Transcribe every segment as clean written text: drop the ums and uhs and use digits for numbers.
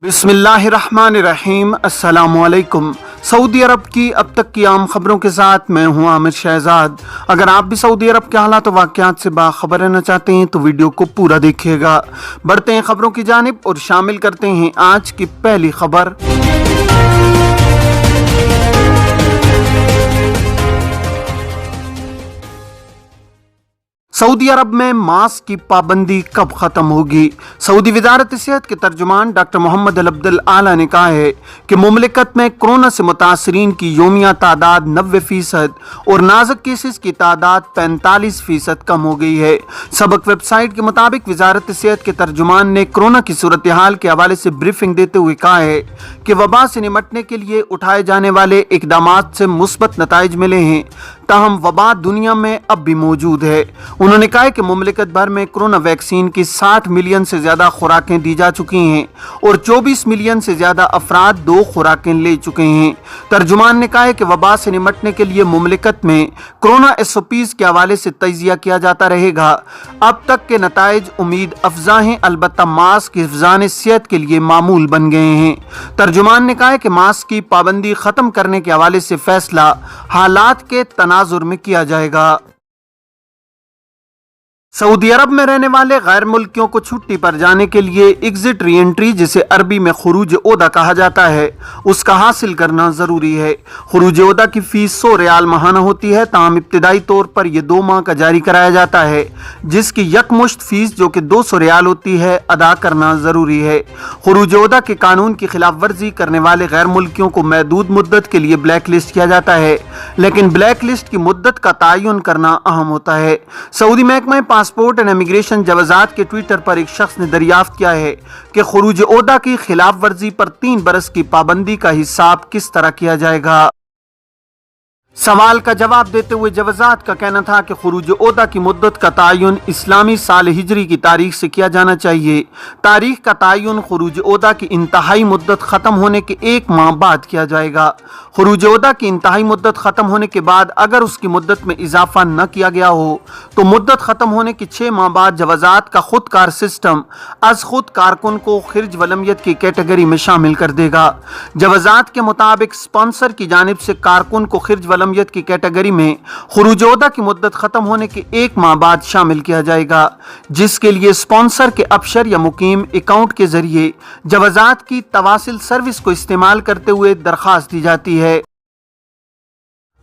बिस्मिल्लाहिर्रहमानिर्रहीम। अस्सलामुअलैकुम। सऊदी अरब की अब तक की आम खबरों के साथ मैं हूं आमिर शहजाद। अगर आप भी सऊदी अरब के हालात और वाक़यात से बाखबर रहना चाहते हैं तो वीडियो को पूरा देखिएगा। बढ़ते हैं खबरों की जानिब और शामिल करते हैं आज की पहली खबर। सऊदी अरब में मास्क की पाबंदी कब खत्म होगी? सऊदी वजारत सेहत के तर्जुमान डॉक्टर मोहम्मद अल अब्दुल आला ने कहा है कि मुमलिकत में कोरोना से मुतासरीन की योमिया तादाद 90% और नाजुक केसेस की तादाद 45% कम हो गई है। सबक वेबसाइट के मुताबिक वजारत सेहत के तर्जुमान ने कोरोना की सूरत हाल के हवाले से ब्रीफिंग देते हुए कहा है कि वबा से निमटने के लिए उठाए जाने वाले इकदामात से मुस्बत नताइज मिले हैं, ताहम वबा दुनिया में अब भी मौजूद है। उन्होंने कहा कि मुमलिकत भर में कोरोना वैक्सीन की 60 मिलियन से ज्यादा खुराकें दी जा चुकी हैं और 24 मिलियन से ज्यादा अफराद 2 खुराकें ले चुके हैं। तर्जुमान ने कहा कि वबा से निमटने के लिए मुमलिकत में कोरोना SOPs के हवाले से तजिया किया जाता रहेगा। अब तक के नताइज उम्मीद अफजा हैं, अलबत्ता मास्क हिफ्ज़ान सेहत के लिए मामूल बन गए हैं। तर्जुमान ने कहा कि मास्क की पाबंदी खत्म करने के हवाले से फैसला हालात के तनाजुर में किया जाएगा। सऊदी अरब में रहने वाले गैर मुल्कियों को छुट्टी पर जाने के लिए एग्जिट री एंट्री, जिसे अरबी में खुरूज ओदा कहा जाता है, उसका हासिल करना जरूरी है। खुरूज ओदा की फीस 100 रियाल माहाना होती है, ताहम इब्तिदाई तौर पर यह 2 माह का जारी कराया जाता है, जिसकी यकमुश्त फीस जो कि 200 रियाल होती है अदा करना जरूरी है। खुरूज ओदा के कानून की खिलाफ वर्जी करने वाले गैर मुल्कियों को महदूद मुद्दत के लिए ब्लैक लिस्ट किया जाता है, लेकिन ब्लैक लिस्ट की मुद्दत का तयन करना अहम होता है। सऊदी महकमा पासपोर्ट एंड इमिग्रेशन जवाजात के ट्विटर पर एक शख्स ने दरियाफ्त किया है कि खुरूज ओदा की खिलाफ वर्जी पर 3 बरस की पाबंदी का हिसाब किस तरह किया जाएगा। सवाल का जवाब देते हुए जवाजात का कहना था कि खुरूज ओदा की मुद्दत का तयन इस्लामी साल हिजरी की तारीख से किया जाना चाहिए। तारीख का तयन खुरूज ओदा की इंतहाई मुद्दत खत्म होने के 1 माह बाद किया जाएगा। खुरूज ओदा की इंतहाई मुद्दत खत्म होने के बाद अगर उसकी मुद्दत में इजाफा न किया गया हो तो मुद्दत खत्म होने के 6 माह बाद जवाजात का खुदकार सिस्टम अज खुद कारकुन को खिर्ज वलमियत की कैटेगरी में शामिल कर देगा। जवाजात के मुताबिक स्पॉन्सर की जानिब से कारकुन को खिर्ज वलमियत की कैटेगरी में खुरूज ओदा की मुद्दत खत्म होने के 1 माह बाद शामिल किया जाएगा, जिसके लिए स्पॉन्सर के अफसर या मुकीम अकाउंट के जरिए जवाजात की तवासिल सर्विस को इस्तेमाल करते हुए दरखास्त दी जाती है।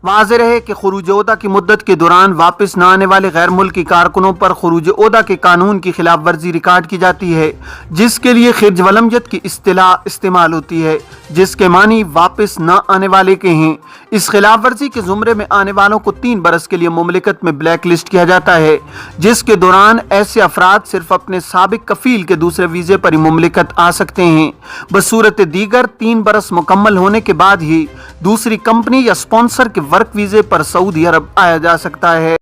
वाज़ेह रहे कि खुरूज ओदा की मुद्दत के दौरान वापस न आने वाले गैर मुल्की कारकुनों पर खुरूज ओदा के कानून की खिलाफ वर्जी रिकॉर्ड की जाती है, जिसके लिए खिर्ज वलमियत की इस्तिलाह इस्तेमाल होती है, जिसके मानी वापस न आने वाले के हैं। इस खिलाफ वर्जी के जुमरे में आने वालों को 3 बरस के लिए मुमलिकत में ब्लैक लिस्ट किया जाता है, जिसके दौरान ऐसे अफराद सिर्फ अपने साबिक कफील के दूसरे वीजे पर ही मुमलिकत आ सकते हैं। बसूरत दीगर 3 बरस मुकम्मल होने के बाद ही दूसरी कंपनी या स्पॉन्सर के वर्क वीजे पर सऊदी अरब आया जा सकता है।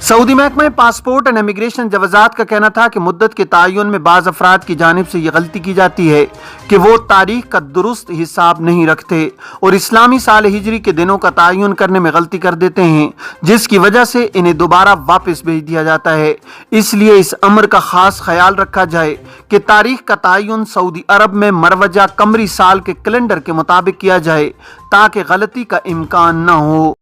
सऊदी महकमा पासपोर्ट एंड इमिग्रेशन जवाजात का कहना था कि मुद्दत के तयन में बाज़ अफराद की जानिब से यह गलती की जाती है कि वो तारीख का दुरुस्त हिसाब नहीं रखते और इस्लामी साल हिजरी के दिनों का तयन करने में गलती कर देते हैं, जिसकी वजह से इन्हें दोबारा वापस भेज दिया जाता है। इसलिए इस अमर का खास ख्याल रखा जाए कि तारीख का तयन सऊदी अरब में मरवजा कमरी साल के कैलेंडर के मुताबिक किया जाए, ताकि गलती का इम्कान न हो।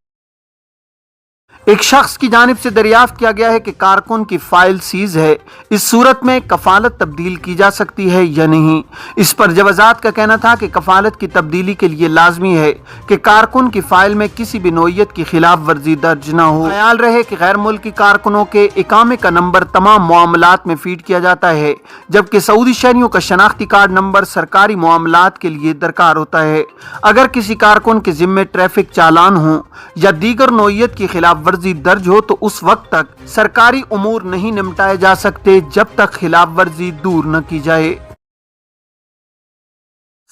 एक शख्स की जानिब से दरियाफ्त किया गया है कि कारकुन की फाइल सीज है, इस सूरत में कफालत तब्दील की जा सकती है या नहीं। इस पर जवाजात का कहना था कि कफालत की तब्दीली के लिए लाजमी है कि कारकुन की फाइल में किसी भी नोयत की खिलाफ वर्जी दर्ज न हो। ख्याल रहे कि गैर मुल्की कारकुनों के इकामे का नंबर तमाम मामलात में फीड किया जाता है, जबकि सऊदी शहरियों का शनाख्ती कार्ड नंबर सरकारी मामलात के लिए दरकार होता है। अगर किसी कारकुन के जिम्मे ट्रैफिक चालान हो या दीगर नोयत की खिलाफ वर्जी दर्ज हो तो उस वक्त तक सरकारी उमूर नहीं निपटाए जा सकते जब तक खिलाफ वर्जी दूर न की जाए।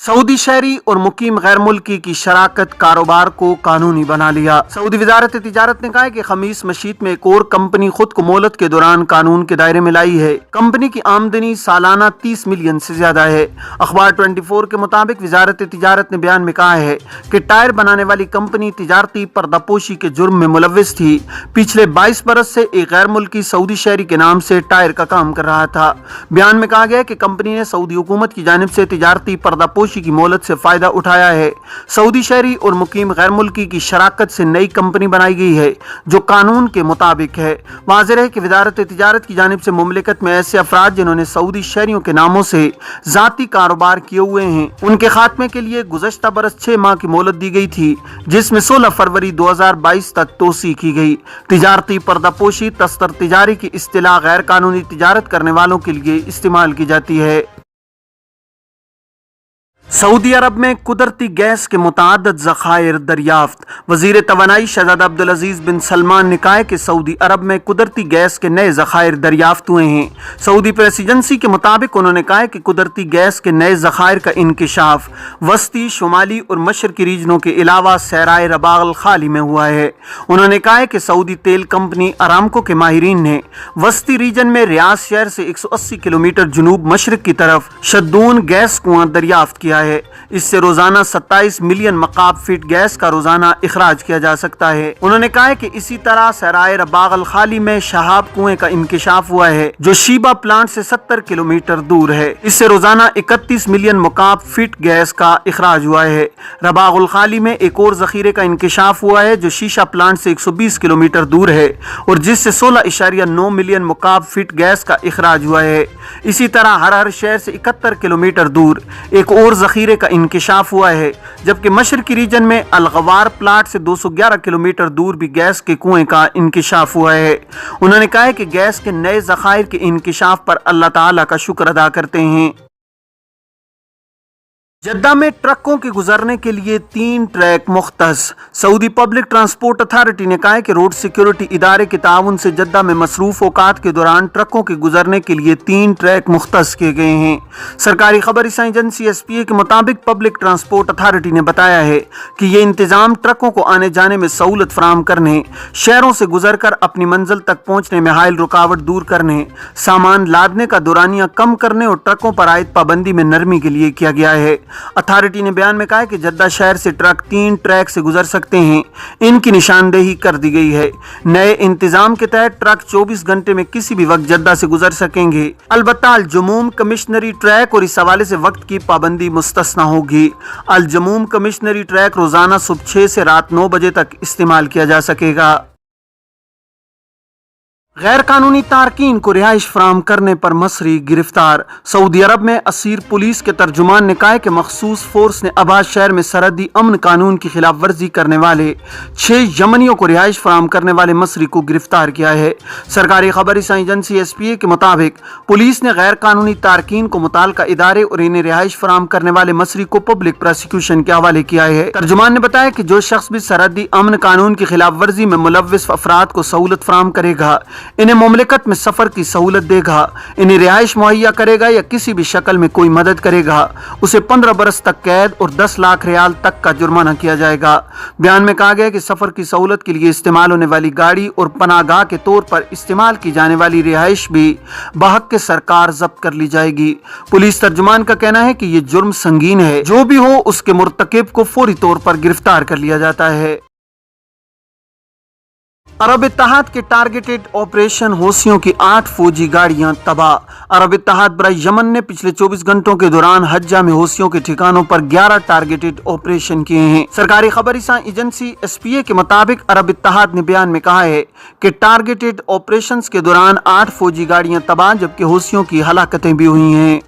सऊदी शहरी और मुकीम गैर मुल्की की शराकत कारोबार को कानूनी बना लिया। सऊदी वजारत तिजारत ने कहा है कि खमीस मशीत में एक और कंपनी खुद को मोहलत के दौरान कानून के दायरे में लाई है। कंपनी की आमदनी सालाना 30 मिलियन से ज्यादा है। अखबार 24 के मुताबिक वजारत तिजारत ने बयान में कहा है कि टायर बनाने वाली कंपनी तिजारती पर्दापोशी के जुर्म में मुलव्विस थी। पिछले 22 बरस से एक गैर मुल्की सऊदी शहरी के नाम से टायर का काम कर रहा था। बयान में कहा गया कि कंपनी ने सऊदी हुकूमत की जानिब से तिजारती पर्दापोशी की मोहलत से फायदा उठाया है। सऊदी शहरी और मुकीम गैर मुल्की की शराकत से नई कंपनी बनाई गई है जो कानून के मुताबिक है। वाज़ेह है कि वजारत तिजारत की जानिब से मुमलिकत में ऐसे अफराद जिन्होंने सऊदी शहरियों के नामों से जाती कारोबार किए हुए हैं, उनके खात्मे के लिए गुज़श्ता बरस 6 माह की मोहलत दी गई थी, जिसमें 16 फरवरी 2022 तक तोसी की गई। तिजारती पर्दापोशी तस्तर तिजारी की इस्तिलाह गैर कानूनी तिजारत करने वालों के लिए इस्तेमाल की जाती है। सऊदी अरब में कुदरती गैस के मुताद्दद ज़खायर दरियाफ्त। वज़ीर तवानाई शहज़ादा अब्दुल अज़ीज़ बिन सलमान ने कहा है कि सऊदी अरब में कुदरती गैस के नए ज़खायर दरियाफ्त हुए हैं। सऊदी प्रेस एजेंसी के मुताबिक उन्होंने कहा है कि कुदरती गैस के नए ज़खायर का इंकिशाफ वस्ती, शुमाली और मशरकी रीजनों के अलावा सहराए रबाग अल खाली में हुआ है। उन्होंने कहा है कि सऊदी तेल कंपनी अरामको के माहिरीन ने वस्ती रीजन में रियाद शहर से 180 किलोमीटर जनूब मशरक की तरफ शद्दून गैस कुआं दरियाफ्त किया है। इससे रोजाना 27 मिलियन मकाब फीट गैस का रोजाना इखराज किया जा सकता है। उन्होंने कहा है कि इसी तरह सहराए रबाग अल खाली में शहाब कुएं का इंकिशाफ हुआ है जो शीबा प्लांट से 70 किलोमीटर दूर है। इससे रोजाना 31 मिलियन मकाब फीट गैस का इखराज हुआ है। रबाग अल खाली में एक और जखीरे का इंकिशाफ हुआ है जो शीशा प्लांट से 120 किलोमीटर दूर है और जिससे 16.9 मिलियन मकाब फीट गैस का इखराज हुआ है। इसी तरह हर शहर से 71 किलोमीटर दूर एक और जखीरे का इंकिशाफ हुआ है, जबकि मशरकी रीजन में अलगवार प्लाट से 211 किलोमीटर दूर भी गैस के कुएं का इंकिशाफ हुआ है। उन्होंने कहा है कि गैस के नए ज़खायर के इंकिशाफ पर अल्लाह ताला का शुक्र अदा करते हैं। जद्दा में ट्रकों के गुजरने के लिए 3 ट्रैक मुख्तस। सऊदी पब्लिक ट्रांसपोर्ट अथॉरिटी ने कहा है कि रोड सिक्योरिटी इदारे के ताउन से जद्दा में मसरूफ औकात के दौरान ट्रकों के गुजरने के लिए 3 ट्रैक मुख्तस किए गए हैं। सरकारी खबर रसाई एजेंसी SPA के मुताबिक पब्लिक ट्रांसपोर्ट अथॉरिटी ने बताया है कि ये इंतजाम ट्रकों को आने जाने में सहूलत फराहम करने, शहरों से गुजर कर अपनी मंजिल तक पहुँचने में हायल रुकावट दूर करने, सामान लादने का दौरानिया कम करने और ट्रकों पर आयद पाबंदी में नरमी के लिए किया गया है। अथॉरिटी ने बयान में कहा है कि जद्दा शहर से ट्रक 3 ट्रैक से गुजर सकते हैं, इनकी निशानदेही कर दी गई है। नए इंतजाम के तहत ट्रक 24 घंटे में किसी भी वक्त जद्दा से गुजर सकेंगे। अलबत्ता अल-जमूम कमिश्नरी ट्रैक और इस हवाले से वक्त की पाबंदी मुस्तस्ना होगी। अल-जमूम कमिश्नरी ट्रैक रोजाना सुबह 6 से रात 9 बजे तक इस्तेमाल किया जा सकेगा। गैर कानूनी तारकीन को रिहाइश फराहम करने पर मसरी गिरफ्तार। सऊदी अरब में असीर पुलिस के तर्जुमान ने कहा है कि मखसूस फोर्स ने अबाद शहर में सरहदी अमन कानून की खिलाफ वर्जी करने वाले 6 यमनियों को रिहाइश फराहम करने वाले मसरी को गिरफ्तार किया है। सरकारी खबर रसाई एजेंसी SPA के मुताबिक पुलिस ने गैर कानूनी तारकीन को मुताल्लिका इदारे और इन्हें रिहाइश फराहम करने वाले मसरी को पब्लिक प्रोसिक्यूशन के हवाले किया है। तर्जुमान ने बताया कि जो शख्स भी सरहदी अमन कानून की खिलाफ वर्जी में मुलव्विस अफराद को सहूलत फराहम करेगा, इन्हें मुमलिकत में सफर की सहूलत देगा, इन्हें रिहाइश मुहैया करेगा या किसी भी शक्ल में कोई मदद करेगा, उसे 15 बरस तक कैद और 10 लाख रियाल तक का जुर्माना किया जाएगा। बयान में कहा गया कि सफर की सहूलत के लिए इस्तेमाल होने वाली गाड़ी और पनागाह के तौर पर इस्तेमाल की जाने वाली रिहाइश भी बहक के सरकार जब्त कर ली जाएगी। पुलिस तर्जुमान का कहना है कि ये जुर्म संगीन है, जो भी हो उसके मुर्तकिब को फौरी तौर पर गिरफ्तार कर लिया जाता है। अरब इत्तेहाद के टारगेटेड ऑपरेशन हौसियों की 8 फौजी गाड़ियां तबाह। अरब इत्तेहाद बराए यमन ने पिछले 24 घंटों के दौरान हज्जा में हौसियों के ठिकानों पर 11 टारगेटेड ऑपरेशन किए हैं। सरकारी खबर रसाई एजेंसी SPA के मुताबिक अरब इत्तेहाद ने बयान में कहा है कि टारगेटेड ऑपरेशंस के दौरान 8 फौजी गाड़ियां तबाह जबकि हौसियों की हलाकतें भी हुई हैं।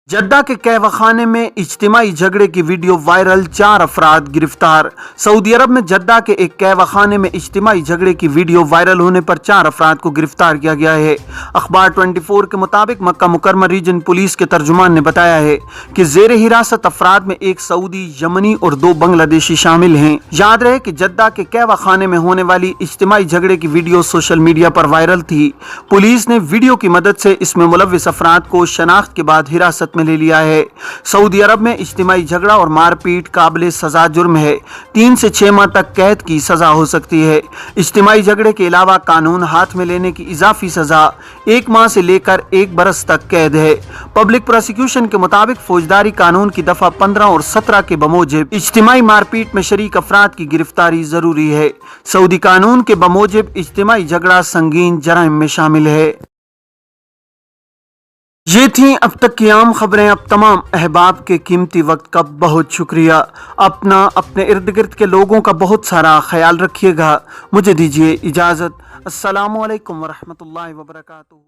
जद्दा के कहवाखाने में इज्तिमाई झगड़े की वीडियो वायरल, 4 अफराद गिरफ्तार। सऊदी अरब में जद्दा के एक कहवाखाने में इज्तिमाई झगड़े की वीडियो वायरल होने पर 4 अफराद को गिरफ्तार किया गया है। अखबार 24 के मुताबिक मक्का मुकरमा रीजन पुलिस के तर्जुमान ने बताया है कि जेर हिरासत अफराद में एक सऊदी, यमनी और 2 बांग्लादेशी शामिल हैं। याद रहे कि जद्दा के कहवाखाने में होने वाली इज्तिमाई झगड़े की वीडियो सोशल मीडिया पर वायरल थी। पुलिस ने वीडियो की मदद से इसमें मुलव्विस अफराद को शनाख्त के बाद हिरासत में ले लिया है। सऊदी अरब में इज्तिमाई झगड़ा और मारपीट काबिल सजा जुर्म है। 3 से 6 माह तक कैद की सजा हो सकती है। इज्तिमाई झगड़े के अलावा कानून हाथ में लेने की इजाफी सजा 1 माह से लेकर 1 बरस तक कैद है। पब्लिक प्रोसिक्यूशन के मुताबिक फौजदारी कानून की दफा 15 और 17 के बमूजिब इज्तिमाई मारपीट में शरीक अफराद की गिरफ्तारी जरूरी है। सऊदी कानून के बमूजिब इज्तिमाई झगड़ा संगीन जराइम में शामिल है। ये थी अब तक की आम खबरें। अब तमाम अहबाब के कीमती वक्त का बहुत शुक्रिया। अपना अपने इर्द गिर्द के लोगों का बहुत सारा ख्याल रखिएगा। मुझे दीजिए इजाज़त। अस्सलामु अलैकुम वरहमतुल्लाहि वबरकातुहू।